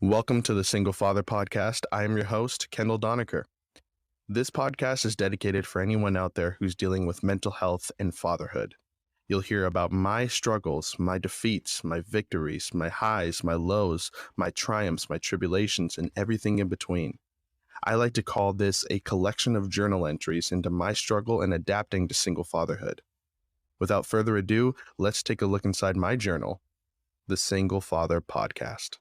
Welcome to the Single Father Podcast. I am your host, Kendall Donaker. This podcast is dedicated for anyone out there who's dealing with mental health and fatherhood. You'll hear about my struggles, my defeats, my victories, my highs, my lows, my triumphs, my tribulations, and everything in between. I like to call this a collection of journal entries into my struggle and adapting to single fatherhood. Without further ado, let's take a look inside my journal, the Single Father Podcast.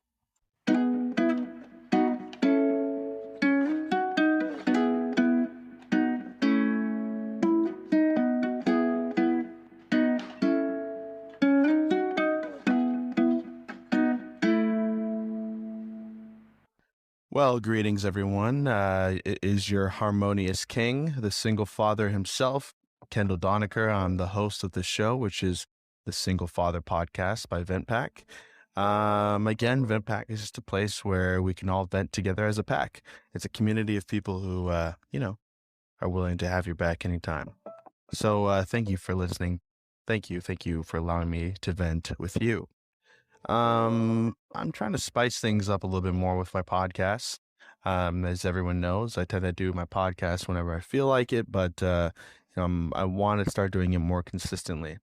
Well, greetings, everyone. It is your harmonious king, the single father himself, Kendall Donaker. I'm the host of the show, which is the Single Father Podcast by VentPack. Again, VentPack is just a place where we can all vent together as a pack. It's a community of people who, are willing to have your back anytime. So thank you for listening. Thank you for allowing me to vent with you. I'm trying to spice things up a little bit more with my podcasts. As everyone knows, I tend to do my podcast whenever I feel like it, but I want to start doing it more consistently.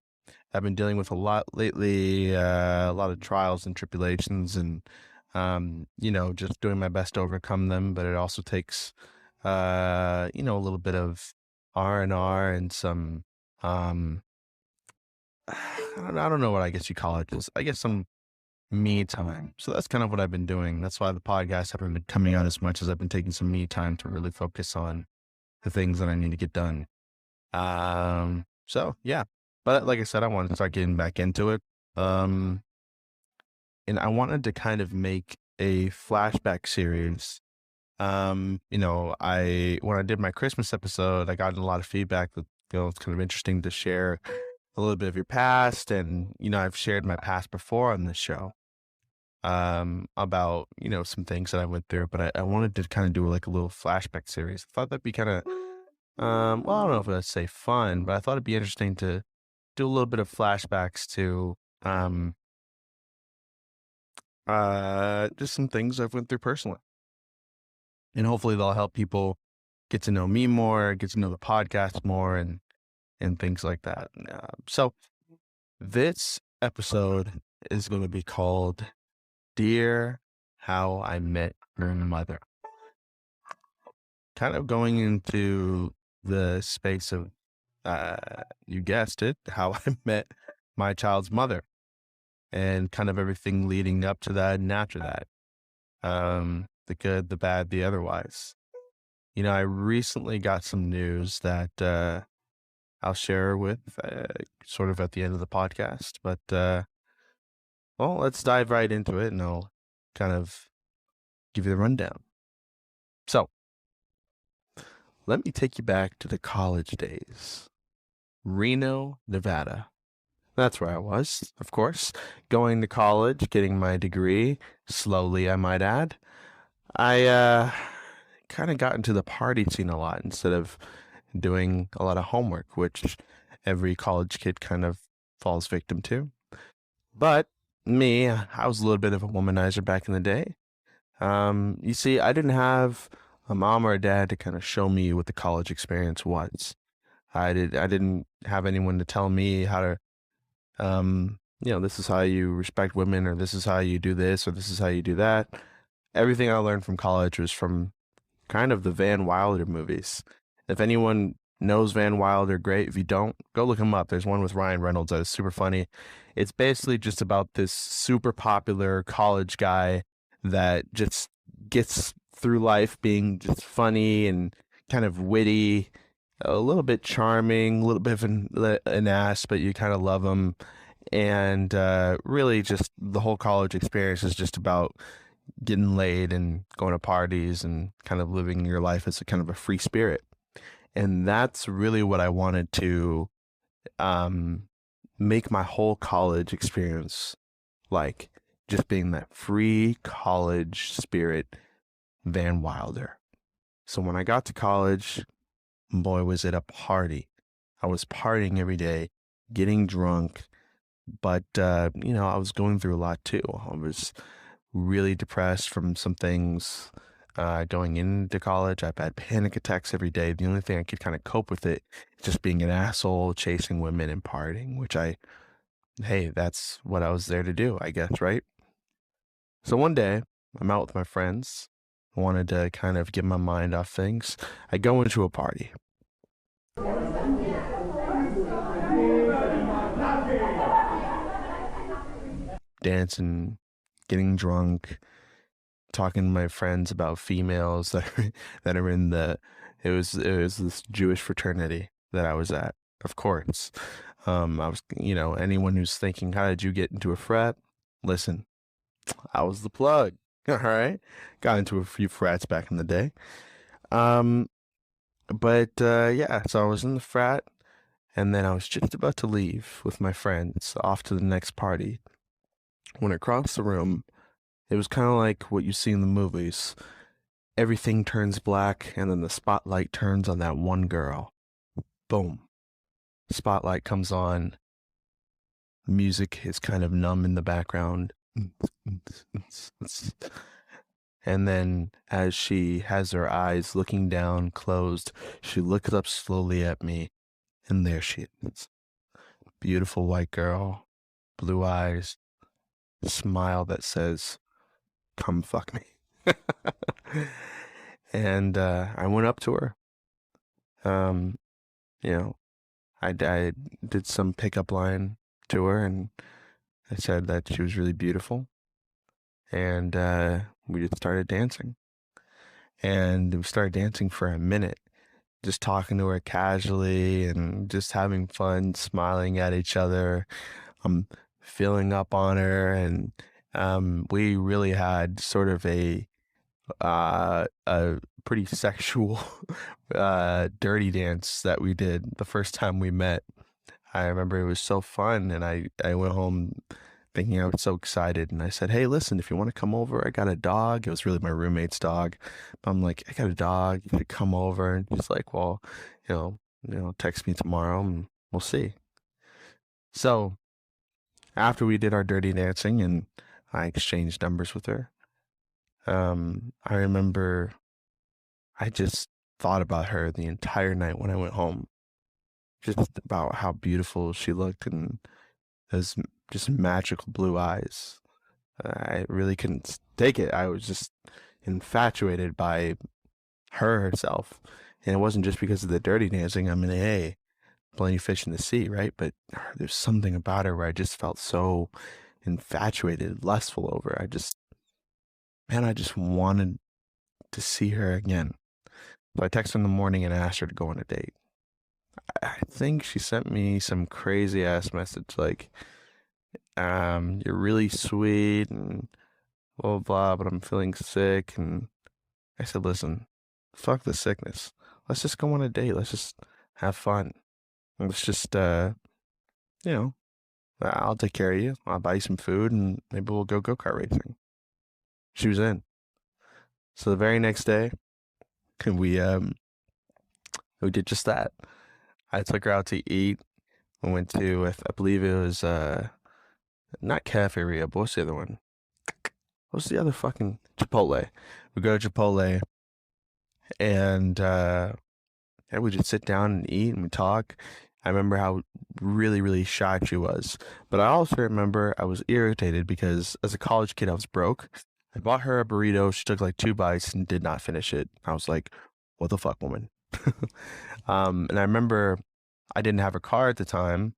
I've been dealing with a lot lately, a lot of trials and tribulations, and just doing my best to overcome them. But it also takes, a little bit of R&R and some, I don't know what I guess you call it. Just, I guess some me time. So that's kind of what I've been doing. That's why the podcast haven't been coming out as much, as I've been taking some me time to really focus on the things that I need to get done. So yeah, but like I said, I wanted to start getting back into it. And I wanted to kind of make a flashback series. When I did my Christmas episode, I got a lot of feedback that, it's kind of interesting to share a little bit of your past. And, I've shared my past before on this show, about, some things that I went through, but I wanted to kind of do like a little flashback series. I thought that'd be kind of, I don't know if I'd say fun, but I thought it'd be interesting to do a little bit of flashbacks to, just some things I've went through personally. And hopefully they'll help people get to know me more, get to know the podcast more, and things like that. So this episode is going to be called Dear How I Met Your Mother. Kind of going into the space of, you guessed it, how I met my child's mother, and kind of everything leading up to that and after that. The good, the bad, the otherwise. I recently got some news that I'll share with sort of at the end of the podcast. But, well, let's dive right into it, and I'll kind of give you the rundown. So, let me take you back to the college days. Reno, Nevada. That's where I was, of course, going to college, getting my degree, slowly, I might add. I kind of got into the party scene a lot instead of doing a lot of homework, which every college kid kind of falls victim to. But me, I was a little bit of a womanizer back in the day. You see, I didn't have a mom or a dad to kind of show me what the college experience was. I didn't have anyone to tell me how to, this is how you respect women, or this is how you do this, or this is how you do that. Everything I learned from college was from kind of the Van Wilder movies. If anyone knows Van Wilder, great. If you don't, go look him up. There's one with Ryan Reynolds that is super funny. It's basically just about this super popular college guy that just gets through life being just funny and kind of witty, a little bit charming, a little bit of an ass, but you kind of love him. And really just the whole college experience is just about getting laid and going to parties and kind of living your life as a kind of a free spirit. And that's really what I wanted to make my whole college experience like, just being that free college spirit, Van Wilder. So when I got to college, boy, was it a party. I was partying every day, getting drunk, but, I was going through a lot too. I was really depressed from some things going into college. I've had panic attacks every day. The only thing I could kind of cope with it is just being an asshole, chasing women and partying, which hey, that's what I was there to do, I guess, right? So one day, I'm out with my friends. I wanted to kind of get my mind off things. I go into a party. Dancing, getting drunk, talking to my friends about females that are in the it was this Jewish fraternity that I was at. Of course. I was, anyone who's thinking, how did you get into a frat? Listen, I was the plug. All right. Got into a few frats back in the day. Um, but yeah, so I was in the frat, and then I was just about to leave with my friends off to the next party. When across the room, it was kind of like what you see in the movies. Everything turns black, and then the spotlight turns on that one girl. Boom. Spotlight comes on. Music is kind of numb in the background. And then as she has her eyes looking down, closed, she looks up slowly at me, and there she is. Beautiful white girl, blue eyes, smile that says, come fuck me. And I went up to her. Um, you know, I did some pickup line to her, and I said that she was really beautiful. And we just started dancing. And we started dancing for a minute, just talking to her casually and just having fun, smiling at each other. Filling up on her, and we really had sort of a pretty sexual dirty dance that we did the first time we met. I remember it was so fun, and I went home thinking I was so excited, and I said, hey, listen, if you want to come over, I got a dog. It was really my roommate's dog. But I'm like, I got a dog, you could come over. And he's like, well, text me tomorrow and we'll see. So after we did our dirty dancing and I exchanged numbers with her, I remember I just thought about her the entire night when I went home, just about how beautiful she looked and those just magical blue eyes. I really couldn't take it. I was just infatuated by her herself. And it wasn't just because of the dirty dancing. I mean, hey, plenty of fish in the sea, right? But there's something about her where I just felt so infatuated, lustful over her. I just wanted to see her again. So I texted her in the morning and asked her to go on a date. I think she sent me some crazy ass message like, you're really sweet and blah, blah, but I'm feeling sick. And I said, listen, fuck the sickness. Let's just go on a date. Let's just have fun. Let's just, I'll take care of you. I'll buy you some food and maybe we'll go-kart racing. She was in. So the very next day, we did just that. I took her out to eat. We went to, I believe it was, not Cafeteria, but what's the other one? What's the other fucking Chipotle? We go to Chipotle and we just sit down and eat and we talk. I remember how really, really shy she was. But I also remember I was irritated because as a college kid, I was broke. I bought her a burrito. She took like 2 bites and did not finish it. I was like, what the fuck, woman? And I remember I didn't have a car at the time.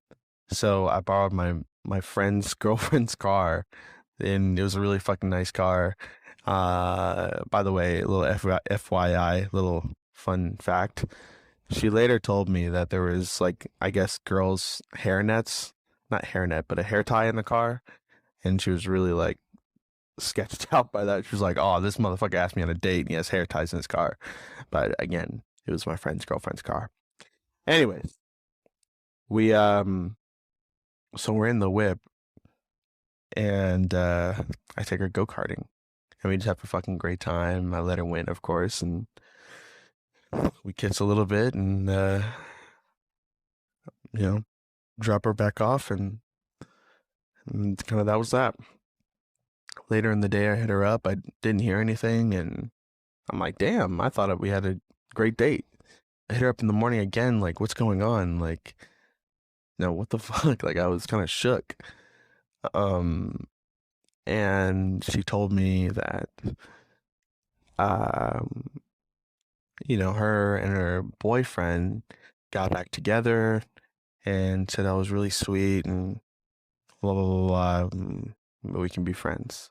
So I borrowed my friend's girlfriend's car, and it was a really fucking nice car. By the way, a little FYI, little fun fact. She later told me that there was like, I guess, girls' hair nets, not hairnet, but a hair tie in the car. And she was really like sketched out by that. She was like, oh, this motherfucker asked me on a date and he has hair ties in his car. But again, it was my friend's girlfriend's car. Anyways, so we're in the whip and I take her go-karting. And we just have a fucking great time. I let her win, of course, and we kiss a little bit and drop her back off and kind of that was that. Later in the day, I hit her up. I didn't hear anything, and I'm like, damn, I thought we had a great date. I hit her up in the morning again, like, what's going on? Like, no, what the fuck? Like, I was kind of shook. Um, and she told me that, um, her and her boyfriend got back together and said I was really sweet and blah, blah, blah, blah, we can be friends.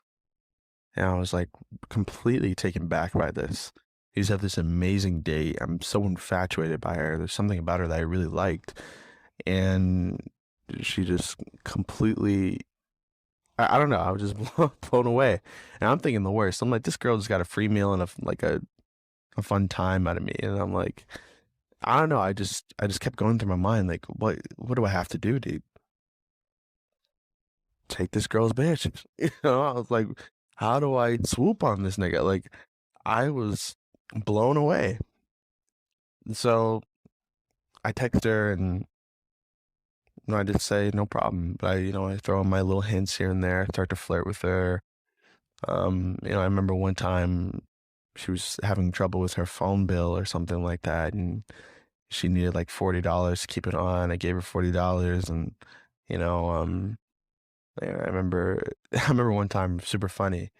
And I was like completely taken back by this. We just have this amazing date. I'm so infatuated by her. There's something about her that I really liked. And she just completely, I don't know. I was just blown away. And I'm thinking the worst. I'm like, this girl just got a free meal and a fun time out of me. And I'm like, I don't know. I just kept going through my mind, like, what do I have to do, dude? Take this girl's bitch. I was like, how do I swoop on this nigga? Like, I was blown away. So I text her and I just say no problem. But I throw in my little hints here and there, start to flirt with her. I remember one time she was having trouble with her phone bill or something like that, and she needed like $40 to keep it on. I gave her $40, and you know, yeah, I remember one time, super funny.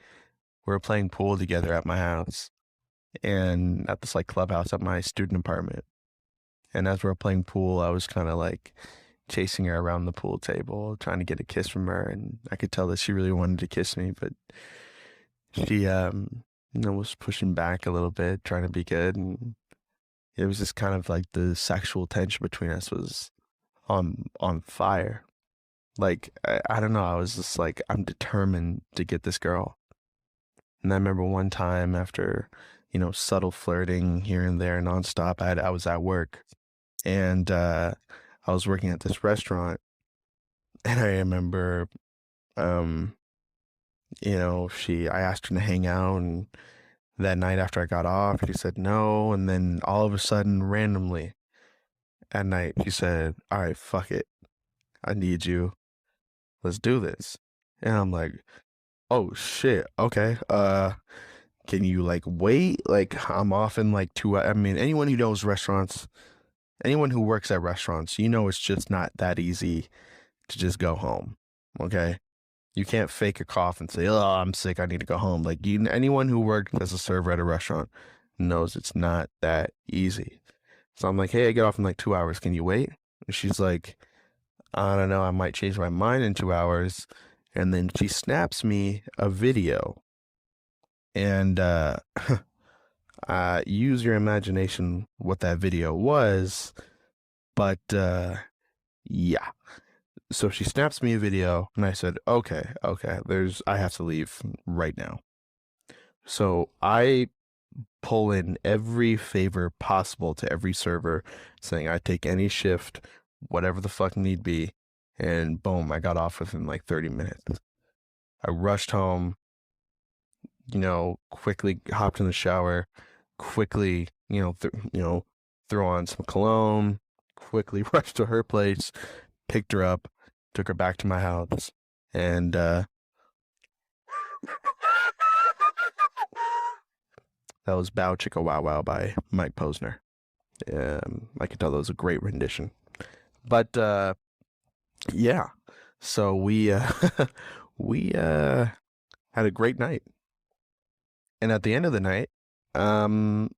We were playing pool together at my house, and at this like clubhouse at my student apartment. And as we were playing pool, I was kind of like chasing her around the pool table, trying to get a kiss from her, and I could tell that she really wanted to kiss me, but she was pushing back a little bit, trying to be good, and it was just kind of like the sexual tension between us was on fire. Like I don't know, I was just like I'm determined to get this girl. And I remember one time after, subtle flirting here and there nonstop, I was at work and I was working at this restaurant and I remember um I asked her to hang out, and that night after I got off, she said no, and then all of a sudden randomly at night she said, "All right, fuck it. I need you. Let's do this." And I'm like, "Oh shit. Okay. Can you like wait? Like I'm off in like 2 hours." I mean, anyone who knows restaurants, anyone who works at restaurants, it's just not that easy to just go home. Okay? You can't fake a cough and say, "Oh, I'm sick. I need to go home." Like anyone who worked as a server at a restaurant knows it's not that easy. So I'm like, "Hey, I get off in like 2 hours. Can you wait?" And she's like, "I don't know. I might change my mind in 2 hours." And then she snaps me a video, and use your imagination what that video was, but yeah. So she snaps me a video, and I said, "Okay, okay, I have to leave right now." So I pull in every favor possible to every server, saying I take any shift, whatever the fuck need be, and boom, I got off within like 30 minutes. I rushed home, quickly hopped in the shower, quickly, throw on some cologne, quickly rushed to her place, picked her up, took her back to my house, and that was Bow Chicka Wow Wow by Mike Posner. I could tell that was a great rendition. But yeah, so we we had a great night, and at the end of the night, um,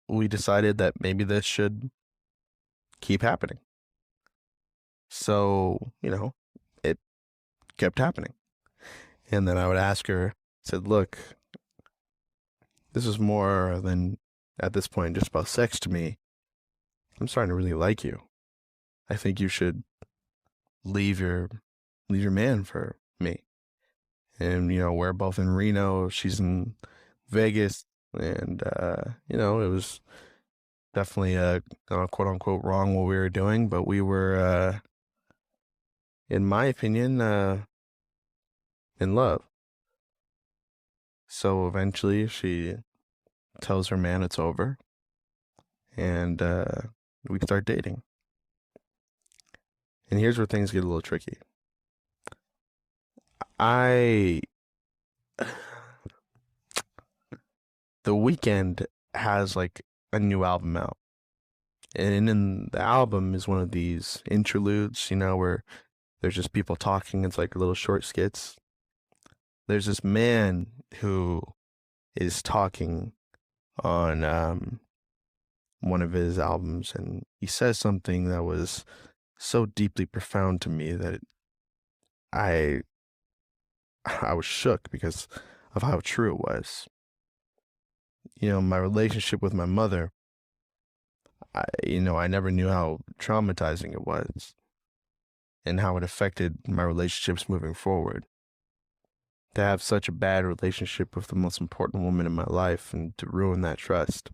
we decided that maybe this should keep happening. So it kept happening, and then I would ask her, said, "Look, this is more than at this point just about sex to me. I'm starting to really like you. I think you should leave your man for me." And we're both in Reno, she's in Vegas, and it was definitely quote unquote wrong what we were doing, but we were in my opinion in love. So eventually she tells her man it's over, and we start dating. And here's where things get a little tricky. I The Weeknd has like a new album out. And in the album is one of these interludes, where there's just people talking. It's like little short skits. There's this man who is talking on one of his albums, and he says something that was so deeply profound to me that I I was shook because of how true it was. My relationship with my mother, I never knew how traumatizing it was and how it affected my relationships moving forward. To have such a bad relationship with the most important woman in my life and to ruin that trust,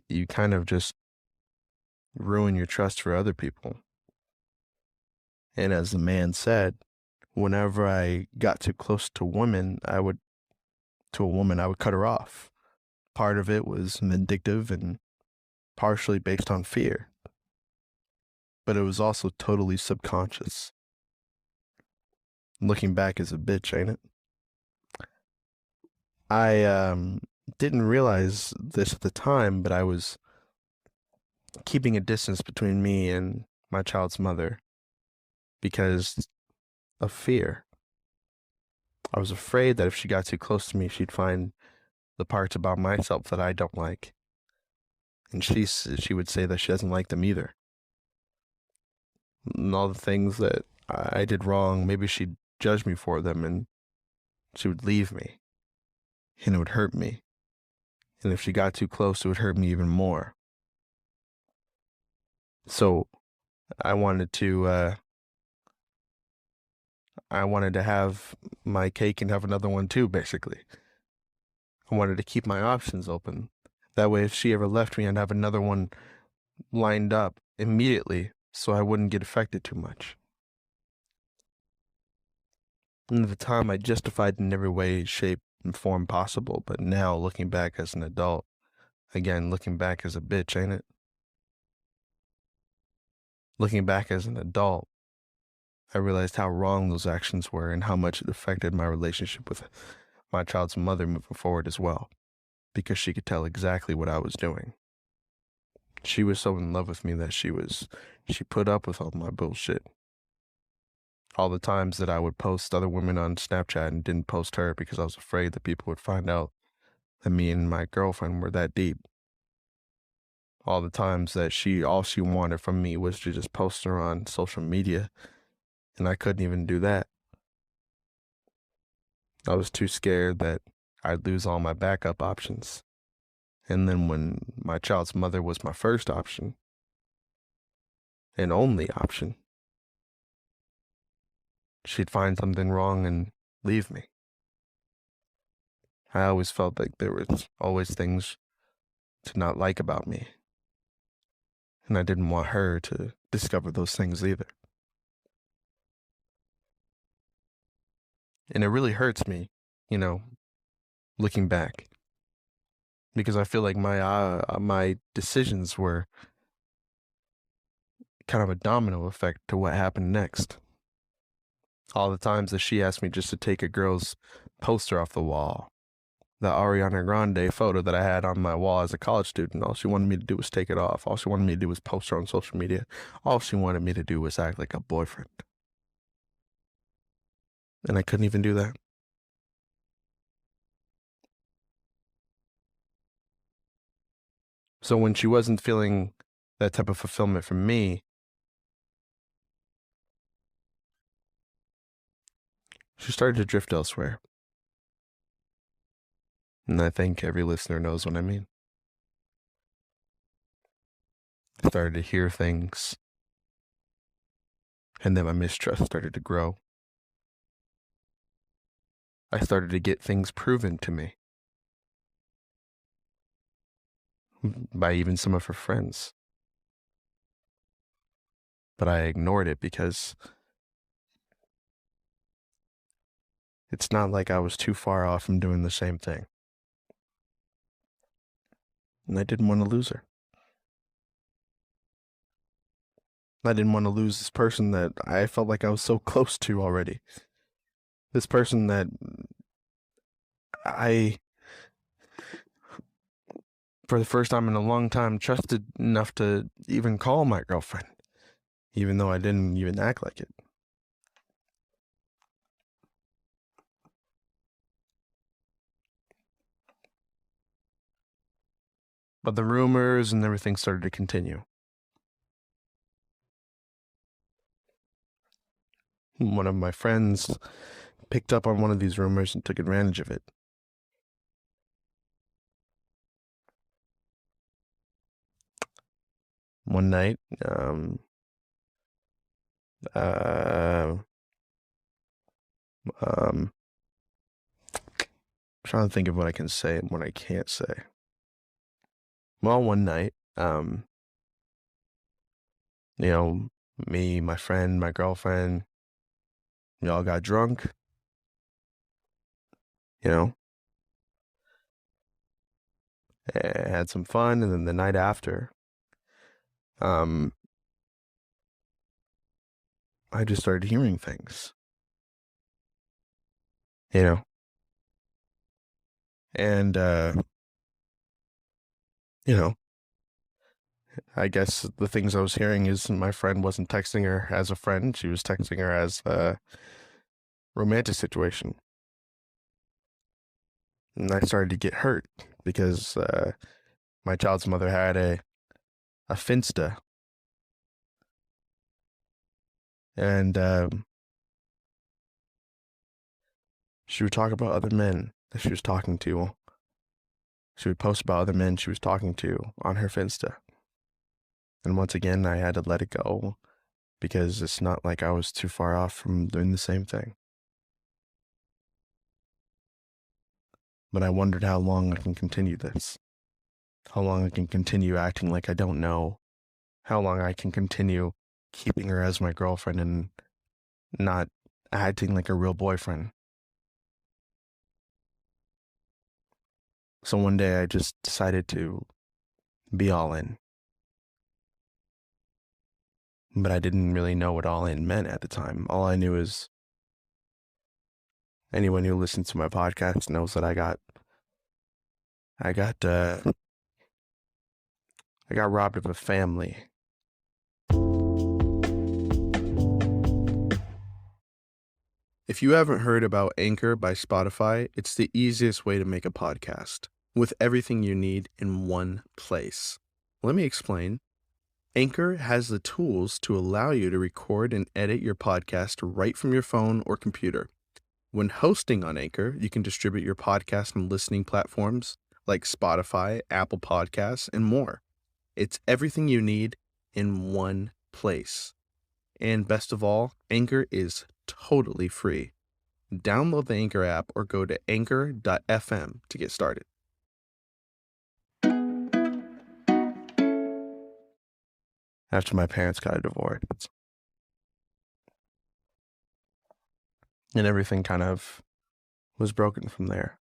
you kind of just ruin your trust for other people. And as the man said, whenever I got too close to a woman, I would cut her off. Part of it was vindictive and partially based on fear, but it was also totally subconscious. Looking back is a bitch, ain't it? I didn't realize this at the time, but I was keeping a distance between me and my child's mother because of fear. I was afraid that if she got too close to me, she'd find the parts about myself that I don't like. And she would say that she doesn't like them either. And all the things that I did wrong, maybe she'd judge me for them and she would leave me. And it would hurt me. And if she got too close, it would hurt me even more. So I wanted to have my cake and have another one too, basically. I wanted to keep my options open. That way, if she ever left me, I'd have another one lined up immediately so I wouldn't get affected too much. And at the time, I justified in every way, shape, and form possible. But now, looking back as an adult, again, looking back as a bitch, ain't it? Looking back as an adult, I realized how wrong those actions were and how much it affected my relationship with my child's mother moving forward as well, because she could tell exactly what I was doing. She was so in love with me that she put up with all my bullshit. All the times that I would post other women on Snapchat and didn't post her because I was afraid that people would find out that me and my girlfriend were that deep. All the times that all she wanted from me was to just post her on social media, and I couldn't even do that. I was too scared that I'd lose all my backup options. And then when my child's mother was my first option and only option, she'd find something wrong and leave me. I always felt like there was always things to not like about me. And I didn't want her to discover those things either. And it really hurts me, looking back, because I feel like my decisions were kind of a domino effect to what happened next. All the times that she asked me just to take a girl's poster off the wall, the Ariana Grande photo that I had on my wall as a college student, all she wanted me to do was take it off. All she wanted me to do was post her on social media. All she wanted me to do was act like a boyfriend. And I couldn't even do that. So when she wasn't feeling that type of fulfillment from me, she started to drift elsewhere. And I think every listener knows what I mean. I started to hear things, and then my mistrust started to grow. I started to get things proven to me by even some of her friends. But I ignored it because it's not like I was too far off from doing the same thing. And I didn't want to lose her. I didn't want to lose this person that I felt like I was so close to already. This person that I, for the first time in a long time, trusted enough to even call my girlfriend, even though I didn't even act like it. But the rumors and everything started to continue. One of my friends picked up on one of these rumors and took advantage of it. One night, uh, I'm trying to think of what I can say and what I can't say. Well, one night, me, my friend, my girlfriend, we all got drunk, had some fun, and then the night after, um, I just started hearing things, and, I guess the things I was hearing is my friend wasn't texting her as a friend. She was texting her as a romantic situation. And I started to get hurt because my child's mother had a Finsta. And she would talk about other men that she was talking to. She would post about other men she was talking to on her Finsta. And once again, I had to let it go because it's not like I was too far off from doing the same thing. But I wondered how long I can continue this. How long I can continue acting like I don't know. How long I can continue keeping her as my girlfriend and not acting like a real boyfriend. So one day I just decided to be all in. But I didn't really know what all in meant at the time. All I knew is anyone who listens to my podcast knows that I got robbed of a family. If you haven't heard about Anchor by Spotify, it's the easiest way to make a podcast with everything you need in one place. Let me explain. Anchor has the tools to allow you to record and edit your podcast right from your phone or computer. When hosting on Anchor, you can distribute your podcast on listening platforms like Spotify, Apple Podcasts, and more. It's everything you need in one place. And best of all, Anchor is totally free. Download the Anchor app or go to anchor.fm to get started. After my parents got a divorce, and everything kind of was broken from there.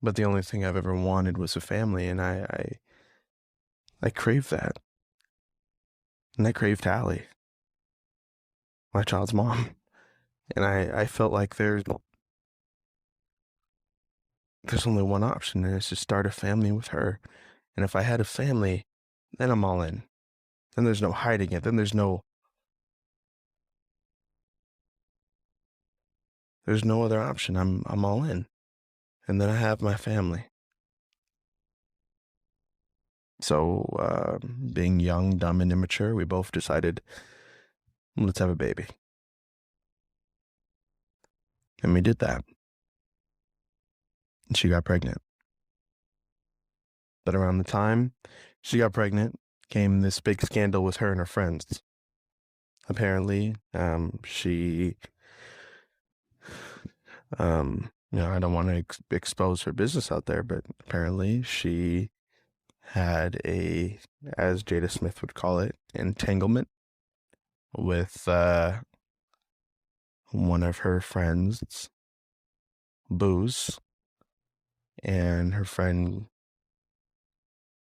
But the only thing I've ever wanted was a family, and I craved that. And I craved Allie, my child's mom. And I felt like there's only one option, and it's to start a family with her. And if I had a family, then I'm all in. Then there's no hiding it. Then there's no other option. I'm all in. And then I have my family. So, being young, dumb, and immature, we both decided, let's have a baby. And we did that. And she got pregnant. But around the time she got pregnant came this big scandal with her and her friends. Apparently, she, I don't want to expose her business out there, but apparently she had as Jada Smith would call it, entanglement with one of her friends, booze, and her friend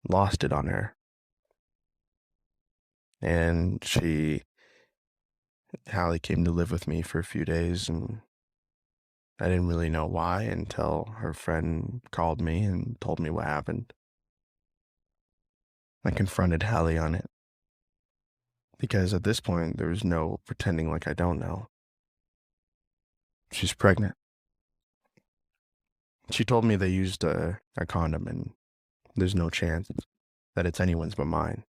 lost it on her. And Hallie came to live with me for a few days, and I didn't really know why until her friend called me and told me what happened. I confronted Hallie on it because at this point, there was no pretending like I don't know. She's pregnant. She told me they used a condom and there's no chance that it's anyone's but mine.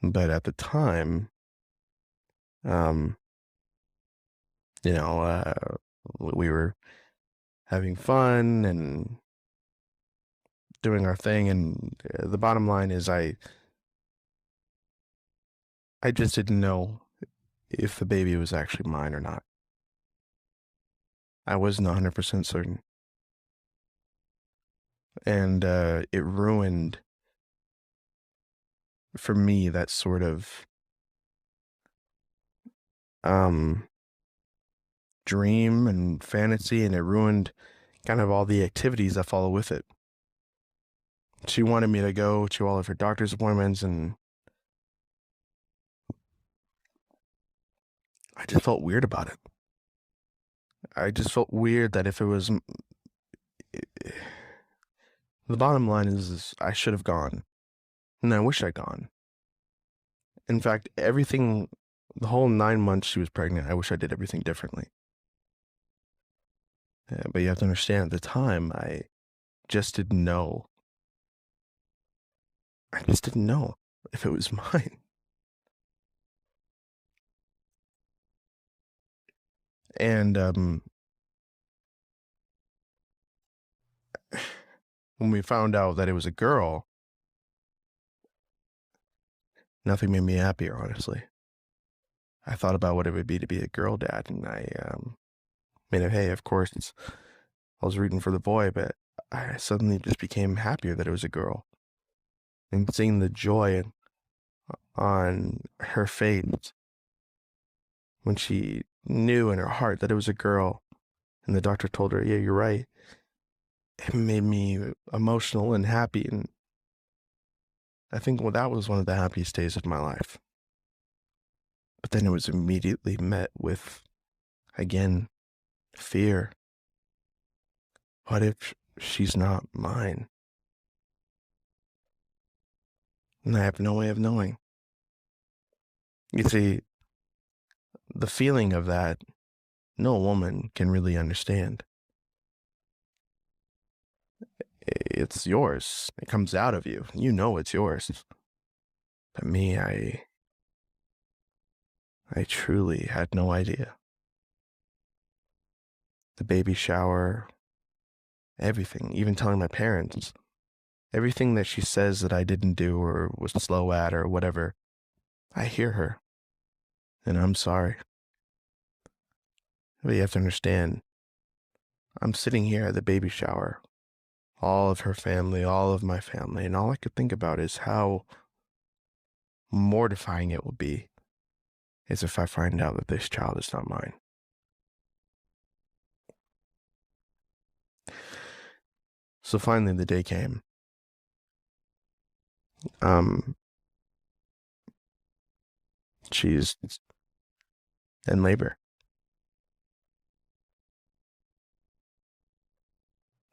But at the time, um, you know, we were having fun and doing our thing. And the bottom line is I just didn't know if the baby was actually mine or not. I wasn't 100% certain. And it ruined, for me, that sort of dream and fantasy, and it ruined kind of all the activities that follow with it. She wanted me to go to all of her doctor's appointments, and I just felt weird about it. I just felt weird that if it was... The bottom line is I should have gone, and I wish I'd gone. In fact, everything, the whole 9 months she was pregnant, I wish I did everything differently. But you have to understand, at the time, I just didn't know. I just didn't know if it was mine. And when we found out that it was a girl, nothing made me happier, honestly. I thought about what it would be to be a girl dad, and I mean, hey, of course, I was rooting for the boy, but I suddenly just became happier that it was a girl. And seeing the joy on her face when she knew in her heart that it was a girl, and the doctor told her, yeah, you're right, it made me emotional and happy. And I think, well, that was one of the happiest days of my life. But then it was immediately met with, again, fear. What if she's not mine? And I have no way of knowing. You see, the feeling of that, no woman can really understand. It's yours. It comes out of you. You know it's yours. But me, I truly had no idea. The baby shower, everything, even telling my parents, everything that she says that I didn't do or was slow at or whatever, I hear her. And I'm sorry. But you have to understand, I'm sitting here at the baby shower, all of her family, all of my family, and all I could think about is how mortifying it will be is if I find out that this child is not mine. So finally the day came. She's in labor.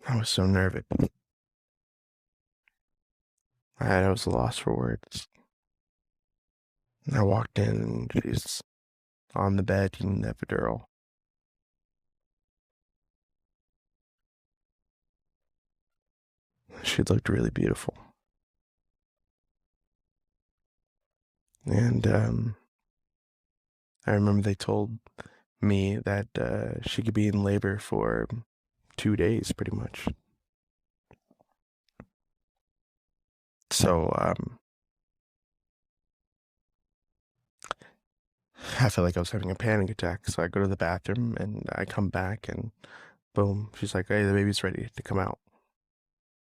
I was so nervous. I was lost for words. I walked in and she's on the bed in the epidural. She looked really beautiful. And I remember they told me that she could be in labor for 2 days, pretty much. So I felt like I was having a panic attack. So I go to the bathroom and I come back and boom, she's like, hey, the baby's ready to come out.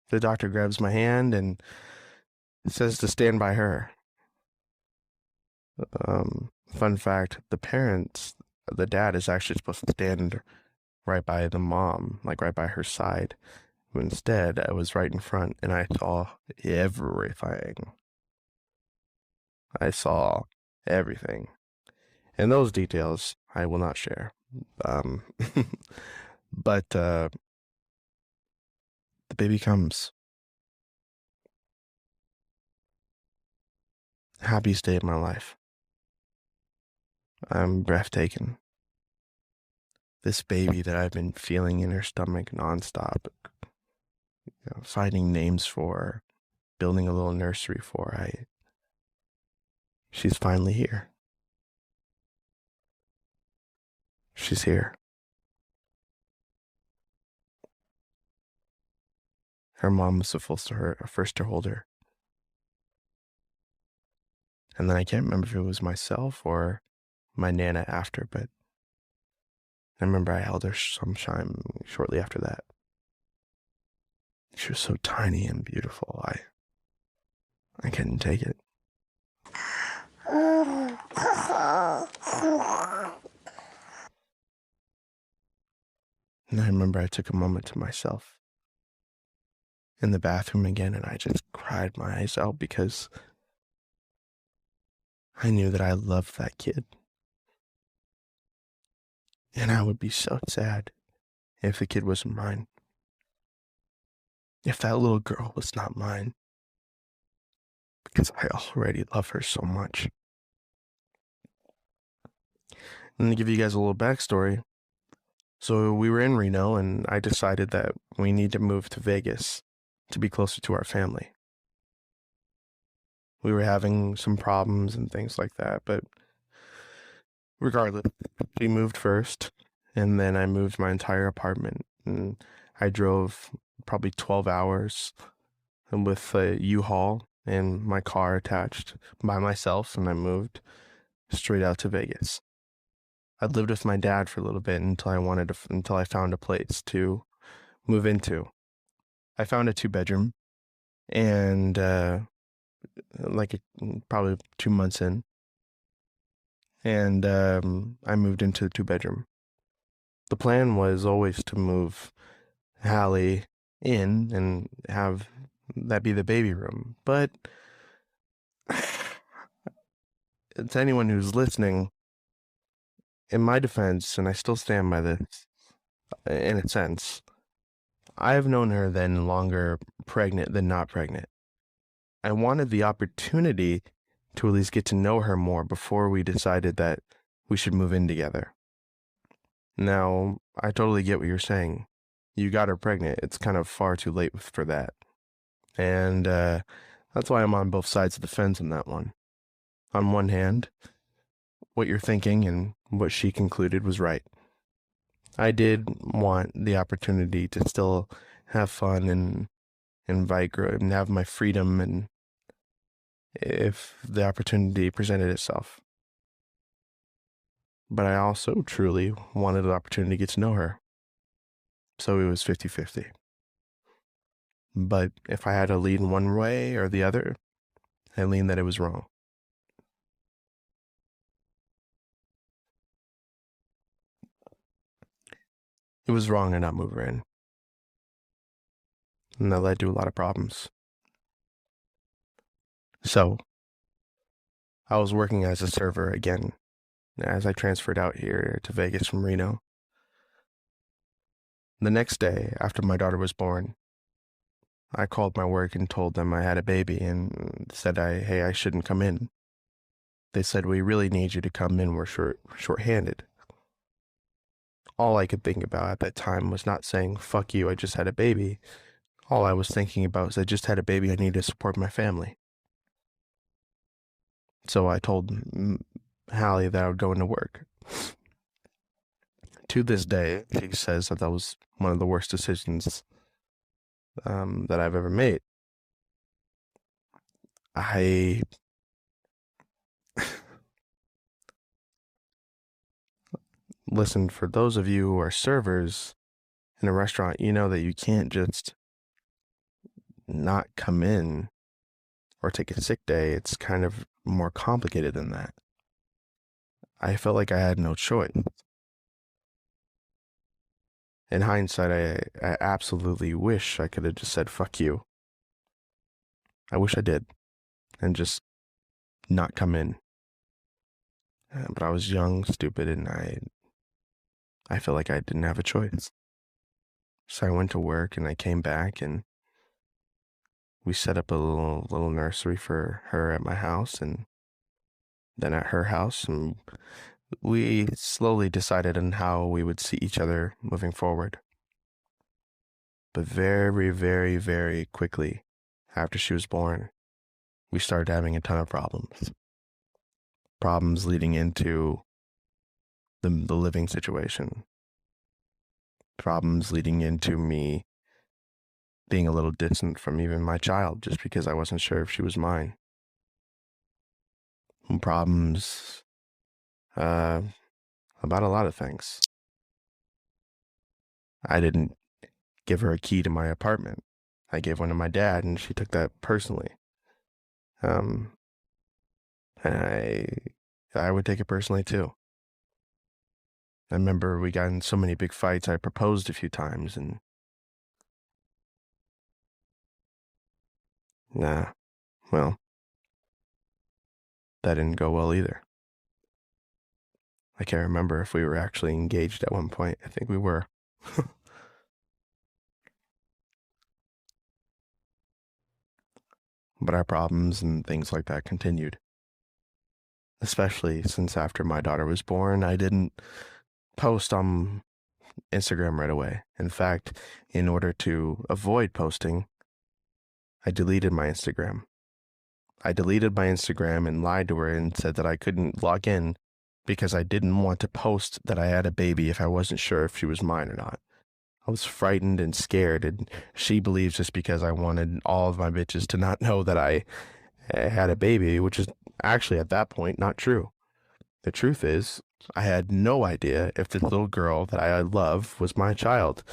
The doctor grabs my hand and says to stand by her. Fun fact, the dad is actually supposed to stand right by the mom, like right by her side. But instead, I was right in front and I saw everything. I saw everything. And those details I will not share. Um, but the baby comes. Happiest day of my life. I'm breathtaking. This baby that I've been feeling in her stomach nonstop, finding names for, building a little nursery for, she's finally here. She's here. Her mom was supposed to her first to hold her. And then I can't remember if it was myself or my Nana after, but I remember I held her sometime shortly after that. She was so tiny and beautiful. I couldn't take it. And I remember I took a moment to myself in the bathroom again, and I just cried my eyes out because I knew that I loved that kid. And I would be so sad if the kid wasn't mine. If that little girl was not mine. Because I already love her so much. And to give you guys a little backstory, so we were in Reno, and I decided that we need to move to Vegas to be closer to our family. We were having some problems and things like that, but regardless, we moved first, and then I moved my entire apartment, and I drove probably 12 hours with a U-Haul and my car attached by myself, and I moved straight out to Vegas. I lived with my dad for a little bit until I found a place to move into. I found a 2-bedroom, and probably 2 months in, and I moved into the 2-bedroom. The plan was always to move Hallie in and have that be the baby room, but to anyone who's listening, in my defense, and I still stand by this, in a sense, I've known her then longer pregnant than not pregnant. I wanted the opportunity to at least get to know her more before we decided that we should move in together. Now, I totally get what you're saying. You got her pregnant. It's kind of far too late for that. And that's why I'm on both sides of the fence on that one. On one hand, what you're thinking and what she concluded was right. I did want the opportunity to still have fun and invite and have my freedom, and if the opportunity presented itself. But I also truly wanted the opportunity to get to know her. So it was 50-50. But if I had to lean one way or the other, I leaned that it was wrong. It was wrong to not move her in. And that led to a lot of problems. So, I was working as a server again as I transferred out here to Vegas from Reno. The next day, after my daughter was born, I called my work and told them I had a baby and said hey, I shouldn't come in. They said, we really need you to come in, we're short-handed. All I could think about at that time was not saying, fuck you, I just had a baby. All I was thinking about was I just had a baby, I need to support my family. So I told Hallie that I would go into work. To this day, she says that was one of the worst decisions that I've ever made. Listen, for those of you who are servers in a restaurant, you know that you can't just not come in or take a sick day. It's kind of more complicated than that. I felt like I had no choice. In hindsight, I absolutely wish I could have just said, fuck you. I wish I did, and just not come in. But I was young, stupid, and I felt like I didn't have a choice. So I went to work and I came back and we set up a little nursery for her at my house and then at her house, and we slowly decided on how we would see each other moving forward. But very, very, very quickly after she was born, we started having a ton of problems. Problems leading into the living situation. Problems leading into me being a little distant from even my child just because I wasn't sure if she was mine. Problems uh, about a lot of things. I didn't give her a key to my apartment. I gave one to my dad, and she took that personally. Um, and I would take it personally too. I remember we got in so many big fights. I proposed a few times, and nah, well, that didn't go well either. I can't remember if we were actually engaged at one point. I think we were. But our problems and things like that continued. Especially since after my daughter was born, I didn't post on Instagram right away. In fact, in order to avoid posting, I deleted my Instagram. I deleted my Instagram and lied to her and said that I couldn't log in because I didn't want to post that I had a baby if I wasn't sure if she was mine or not. I was frightened and scared, and she believes just because I wanted all of my bitches to not know that I had a baby, which is actually at that point not true. The truth is, I had no idea if this little girl that I love was my child,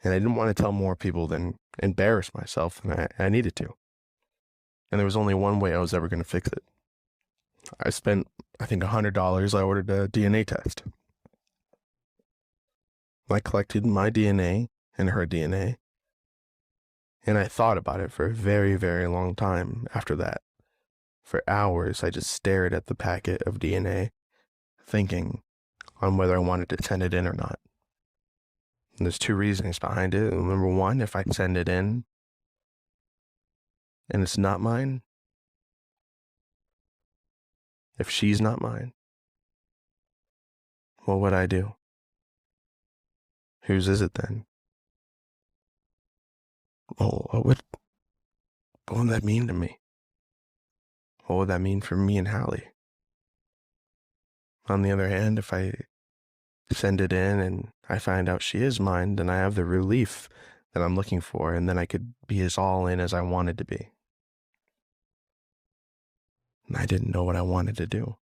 and I didn't want to tell more people than embarrass myself than I needed to. And there was only one way I was ever going to fix it. I spent, I think, $100. I ordered a DNA test. I collected my DNA and her DNA, and I thought about it for a very, very long time after that. For hours, I just stared at the packet of DNA, thinking on whether I wanted to send it in or not. And there's two reasons behind it. Number one, if I send it in and it's not mine, if she's not mine, what would I do? Whose is it then? Oh, what would that mean to me? What would that mean for me and Hallie? On the other hand, if I send it in and I find out she is mine, then I have the relief that I'm looking for, and then I could be as all in as I wanted to be. And I didn't know what I wanted to do.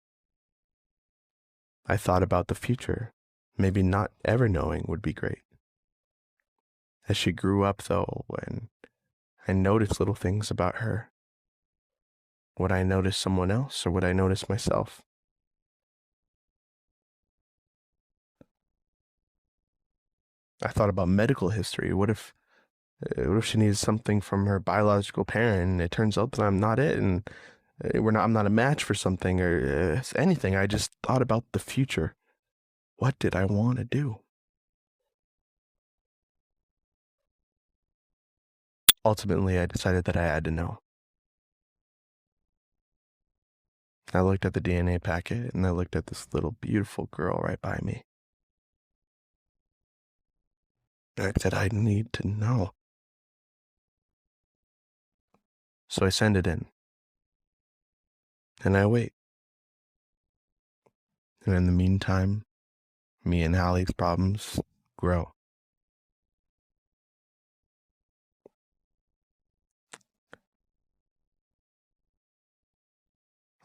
I thought about the future. Maybe not ever knowing would be great. As she grew up, though, and I noticed little things about her, would I notice someone else or would I notice myself? I thought about medical history. What if she needs something from her biological parent and it turns out that I'm not it and I'm not a match for something or anything. I just thought about the future. What did I want to do? Ultimately, I decided that I had to know. I looked at the DNA packet and I looked at this little beautiful girl right by me. And I said, I need to know. So I send it in. And I wait. And in the meantime, me and Hallie's problems grow.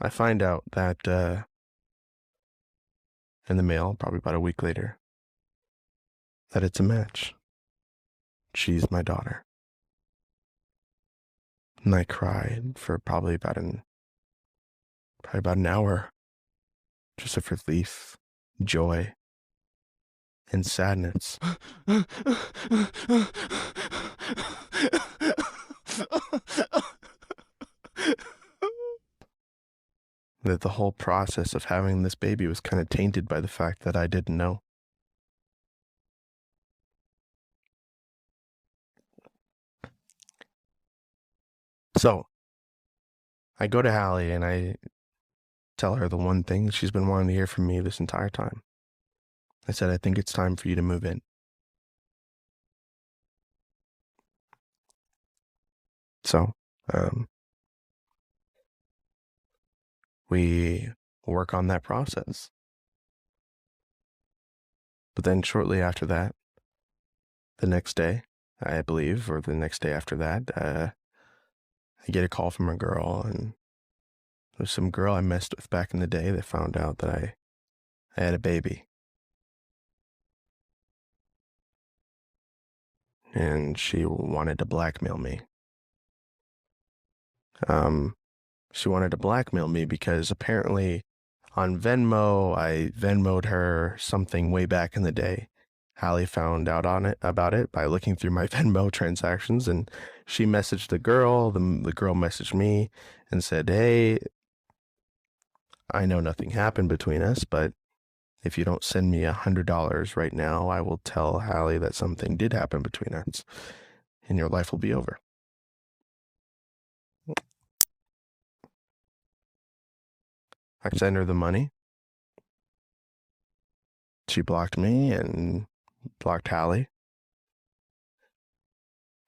I find out that in the mail, probably about a week later, that it's a match. She's my daughter. And I cried for probably about an hour, just of relief, joy, and sadness. That the whole process of having this baby was kind of tainted by the fact that I didn't know. So I go to Hallie and I tell her the one thing she's been wanting to hear from me this entire time. I said, I think it's time for you to move in. So we work on that process. But then shortly after that, the next day, I believe, or the next day after that, I get a call from a girl, and there's some girl I messed with back in the day that found out that I had a baby. And she wanted to blackmail me. She wanted to blackmail me because apparently on Venmo, I Venmo'd her something way back in the day. Hallie found out about it by looking through my Venmo transactions, and she messaged the girl. The girl messaged me and said, "Hey, I know nothing happened between us, but if you don't send me $100 right now, I will tell Hallie that something did happen between us, and your life will be over." I sent her the money. She blocked me and blocked Hallie.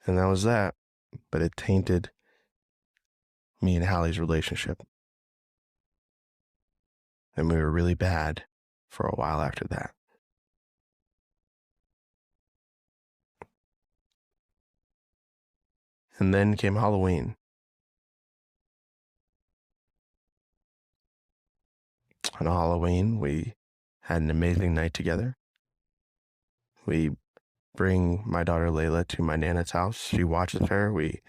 And that was that. But it tainted me and Hallie's relationship. And we were really bad for a while after that. And then came Halloween. On Halloween, we had an amazing night together. We bring my daughter Layla to my Nana's house. She watches her. We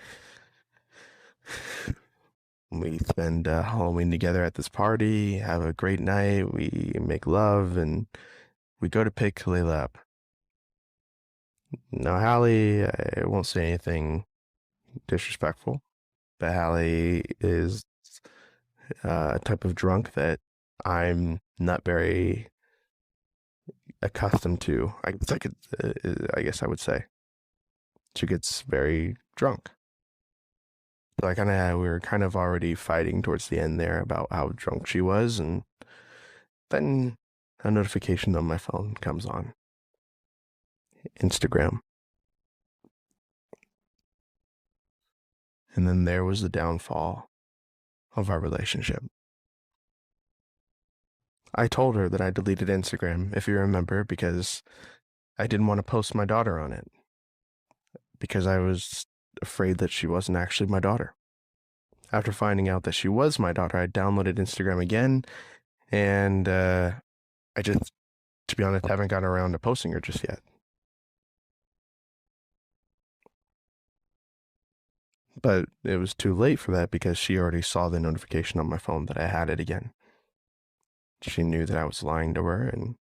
spend Halloween together at this party, have a great night. We make love, and we go to pick Layla up. Now, Hallie, I won't say anything disrespectful, but Hallie is a type of drunk that I'm not very accustomed to. I guess I would say she gets very drunk. So we were kind of already fighting towards the end there about how drunk she was, and then a notification on my phone comes on. Instagram. And then there was the downfall of our relationship. I told her that I deleted Instagram, if you remember, because I didn't want to post my daughter on it. Because I was afraid that she wasn't actually my daughter. After finding out that she was my daughter, I downloaded Instagram again, and I just, to be honest, haven't gotten around to posting her just yet. But it was too late for that because she already saw the notification on my phone that I had it again. She knew that I was lying to her, and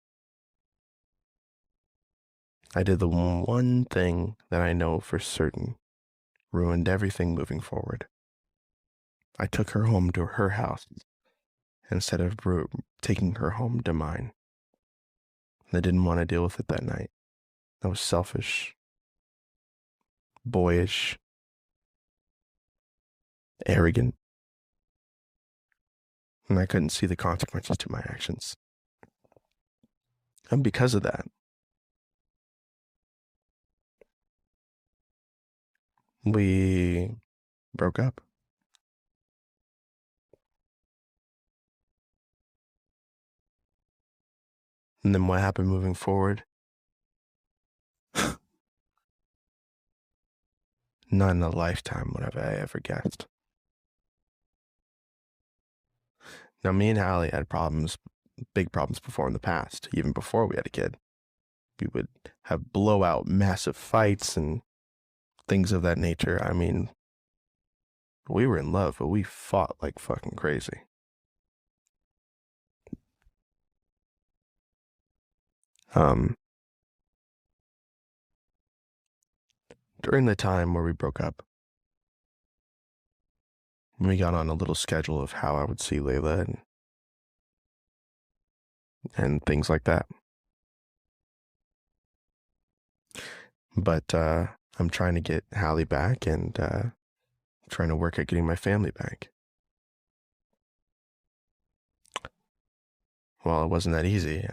I did the one thing that I know for certain ruined everything moving forward. I took her home to her house instead of taking her home to mine. I didn't want to deal with it that night. I was selfish, boyish, arrogant, and I couldn't see the consequences to my actions. And because of that, we broke up. And then what happened moving forward? Not in a lifetime would have I ever guessed. Now, me and Hallie had problems, big problems before in the past, even before we had a kid. We would have blowout massive fights and things of that nature. I mean, we were in love, but we fought like fucking crazy. During the time where we broke up, we got on a little schedule of how I would see Layla, and and things like that. But I'm trying to get Hallie back and trying to work at getting my family back. Well, it wasn't that easy.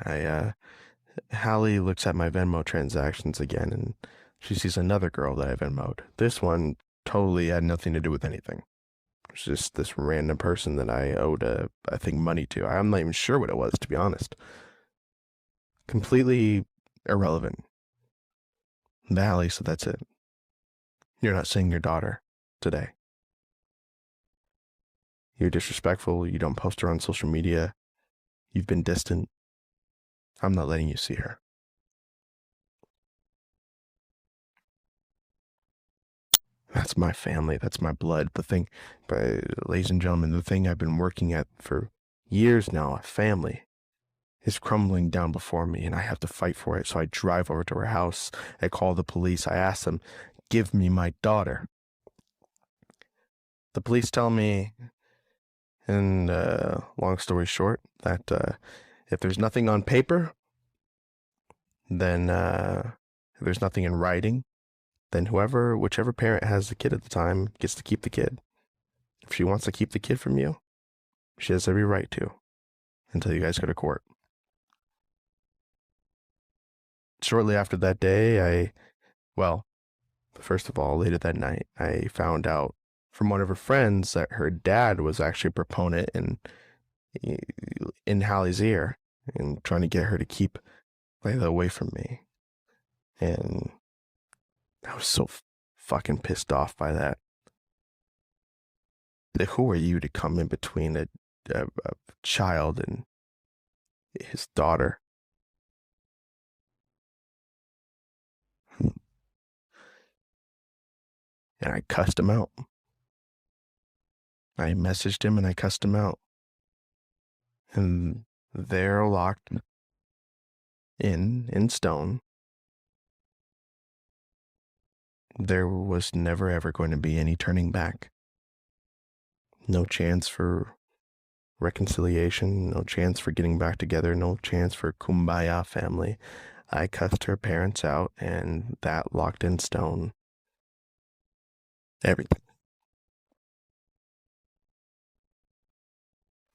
Hallie looks at my Venmo transactions again, and she sees another girl that I Venmo'd. This one totally had nothing to do with anything. It's just this random person that I owed, I think, money to. I'm not even sure what it was, to be honest. Completely irrelevant. Hallie, so that's it. You're not seeing your daughter today. You're disrespectful. You don't post her on social media. You've been distant. I'm not letting you see her. That's my family. That's my blood. The thing, ladies and gentlemen, the thing I've been working at for years now, a family, is crumbling down before me, and I have to fight for it. So I drive over to her house. I call the police. I ask them, give me my daughter. The police tell me, and long story short, that if there's nothing on paper, then if there's nothing in writing, then whichever parent has the kid at the time gets to keep the kid. If she wants to keep the kid from you, she has every right to until you guys go to court. Shortly after that day, first of all, later that night, I found out from one of her friends that her dad was actually a proponent in Hallie's ear and trying to get her to keep Layla away from me. And I was so fucking pissed off by that. Who are you to come in between a child and his daughter? And I cussed him out. I messaged him and I cussed him out. And they're locked in stone. There was never ever going to be any turning back. No chance for reconciliation, no chance for getting back together, no chance for kumbaya family. I cussed her parents out, and that locked in stone everything.